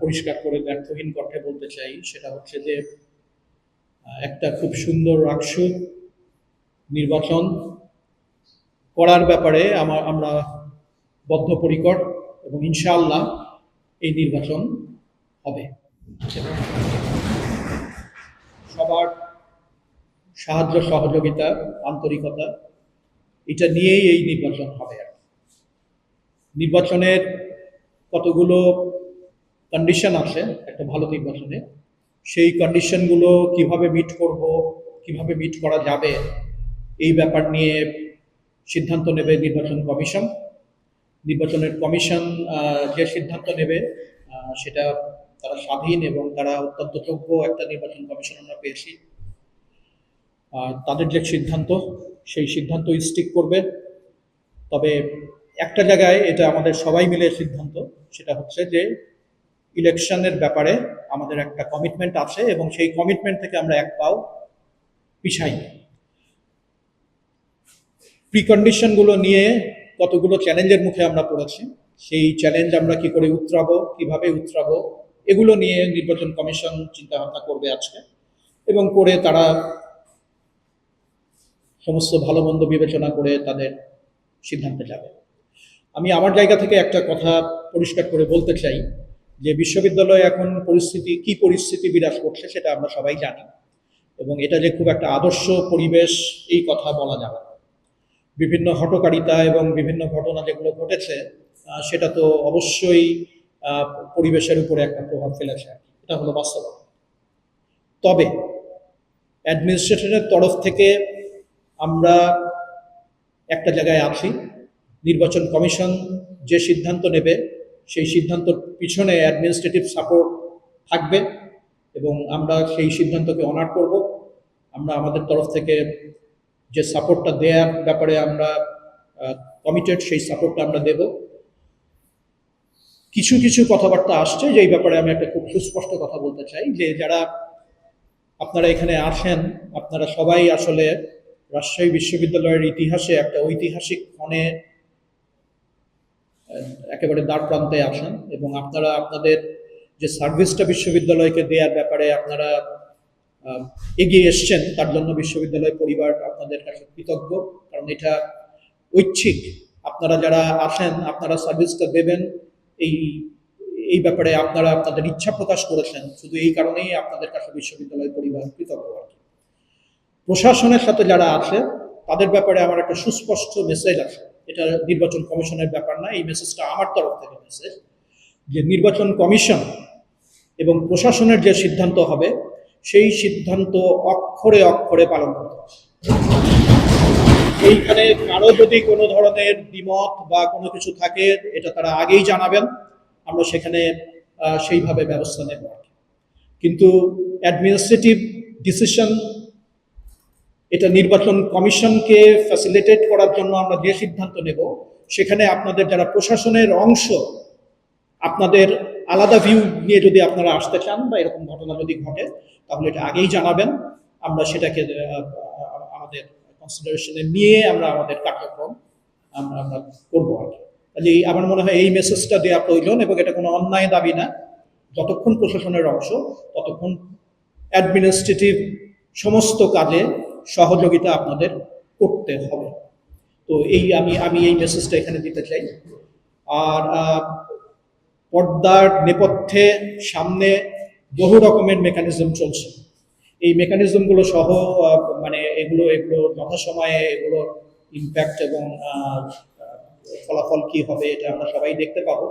পরিষ্কার করে ব্যর্থহীন কণ্ঠে বলতে চাই, সেটা হচ্ছে যে একটা খুব সুন্দর রাকসু নির্বাচন করার ব্যাপারে আমরা বদ্ধপরিকর এবং ইনশাআল্লাহ এই নির্বাচন হবে। সবার সাহায্য সহযোগিতা আন্তরিকতা এটা নিয়েই এই নির্বাচন হবে। নির্বাচনের কতগুলো কন্ডিশন আছে একটা ভালো নির্বাচনে, সেই কন্ডিশনগুলো কিভাবে মিট করব, কিভাবে মিট করা যাবে, এই ব্যাপার নিয়ে সিদ্ধান্ত নেবে নির্বাচন কমিশন। নির্বাচনের কমিশন যে সিদ্ধান্ত নেবে সেটা তারা স্বাধীন এবং তারা অত্যন্ত যোগ্য একটা নির্বাচন কমিশন আমরা পেয়েছি। তাদের যে সিদ্ধান্ত সেই সিদ্ধান্ত স্টিক করবে। তবে একটা জায়গায় এটা আমাদের সবাই মিলে সিদ্ধান্ত, সেটা হচ্ছে যে ইলেকশনের ব্যাপারে আমাদের একটা কমিটমেন্ট আছে এবং সেই কমিটমেন্ট থেকে আমরা এক পাও পিছাই। প্রিকন্ডিশনগুলো নিয়ে কতগুলো চ্যালেঞ্জের মুখে আমরা পড়েছি, সেই চ্যালেঞ্জ আমরা কি করে উতরাবো, কিভাবে উতরাবো, এগুলো নিয়ে নির্বাচন কমিশন চিন্তা ভাবনা করবে আজকে, এবং করে তারা সমস্ত ভালো মন্দ বিবেচনা করে তাদের সিদ্ধান্তে যাবে। আমি আমার জায়গা থেকে একটা কথা পরিষ্কার করে বলতে চাই যে বিশ্ববিদ্যালয়ে এখন কি পরিস্থিতি বিরাজ করছে সেটা আমরা সবাই জানি, এবং এটা যে খুব একটা আদর্শ পরিবেশ এই কথা বলা যাবে না। বিভিন্ন হঠকারিতা এবং বিভিন্ন ঘটনা যেগুলো ঘটেছে সেটা তো অবশ্যই পরিবেশের উপরে একটা প্রভাব ফেলেছে, এটা হলো বাস্তবতা। তবে অ্যাডমিনিস্ট্রেশনের তরফ থেকে আমরা একটা জায়গায় আছি, নির্বাচন কমিশন যে সিদ্ধান্ত নেবে সেই সিদ্ধান্তর পিছনে অ্যাডমিনিস্ট্রেটিভ সাপোর্ট থাকবে এবং আমরা সেই সিদ্ধান্তকে অনার করব। আমরা আমাদের তরফ থেকে যে সাপোর্টটা দেওয়ার ব্যাপারে আমরা কমিটেড, সেই সাপোর্টটা আমরা দেব। কিছু কিছু কথাবার্তা আসছে যেই ব্যাপারে আমি একটা খুব সুস্পষ্ট কথা বলতে চাই যে যারা আপনারা এখানে আসেন, আপনারা সবাই আসলে রাজশাহী বিশ্ববিদ্যালয়ের ইতিহাসে একটা ঐতিহাসিক ক্ষণে একেবারে দ্বার প্রান্তে আসেন এবং আপনারা আপনাদের যে সার্ভিসটা বিশ্ববিদ্যালয়কে দেওয়ার ব্যাপারে আপনারা এগিয়ে এসছেন, তার জন্য বিশ্ববিদ্যালয় পরিবার আপনাদের কাছে কৃতজ্ঞ। কারণ এটা ঐচ্ছিক, আপনারা যারা আসেন আপনারা সার্ভিসটা দেবেন এই ব্যাপারে আপনারা আপনাদের ইচ্ছা প্রকাশ করেছেন, শুধু এই কারণেই আপনাদের কাছে বিশ্ববিদ্যালয় পরিবার কৃতজ্ঞ। প্রশাসনের সাথে যারা আছে তাদের ব্যাপারে আমার একটা সুস্পষ্ট মেসেজ আছে, এটা নির্বাচন কমিশনের ব্যাপার না, এই মেসেজটা আমার তরফ থেকে মেসেজ যে নির্বাচন কমিশন এবং প্রশাসনের যে সিদ্ধান্ত হবে সেই সিদ্ধান্ত অক্ষরে অক্ষরে পালন করতে হবে। এইখানে কারো যদি কোনো ধরনের দ্বিমত বা কোনো কিছু থাকে এটা তারা আগেই জানাবেন, আমরা সেখানে সেইভাবে ব্যবস্থা নেব। কিন্তু অ্যাডমিনিস্ট্রেটিভ ডিসিশন এটা নির্বাচন কমিশনকে ফ্যাসিলিটেট করার জন্য আমরা যে সিদ্ধান্ত নেব সেখানে আপনাদের যারা প্রশাসনের অংশ, আপনাদের আলাদা ভিউ নিয়ে যদি আপনারা আসতে চান বা এরকম ঘটনা যদি ঘটে তাহলে এটা আগেই জানাবেন, আমরা সেটাকে আমাদের কনসিডারেশনে নিয়ে আমরা আমাদের কার্যক্রম আমরা করবো আর কি। কাজে আমার মনে হয় এই মেসেজটা দেওয়া প্রয়োজন, এবং এটা কোনো অন্যায় দাবি না। যতক্ষণ প্রশাসনের অংশ ততক্ষণ অ্যাডমিনিস্ট্রেটিভ সমস্ত কাজে সহযোগিতা আপনাদের করতে হবে। তো আমি এই মেসেজটা এখানে দিতে চাই। আর পর্দার নেপথ্যে সামনে বহু রকমের মেকানিজম চলছে, এই মেকানিজমগুলো সহ মানে এগুলো যথাসময়ে এগুলোর ইম্প্যাক্ট এবং ফলাফল কি হবে এটা আমরা সবাই দেখতে পাবো।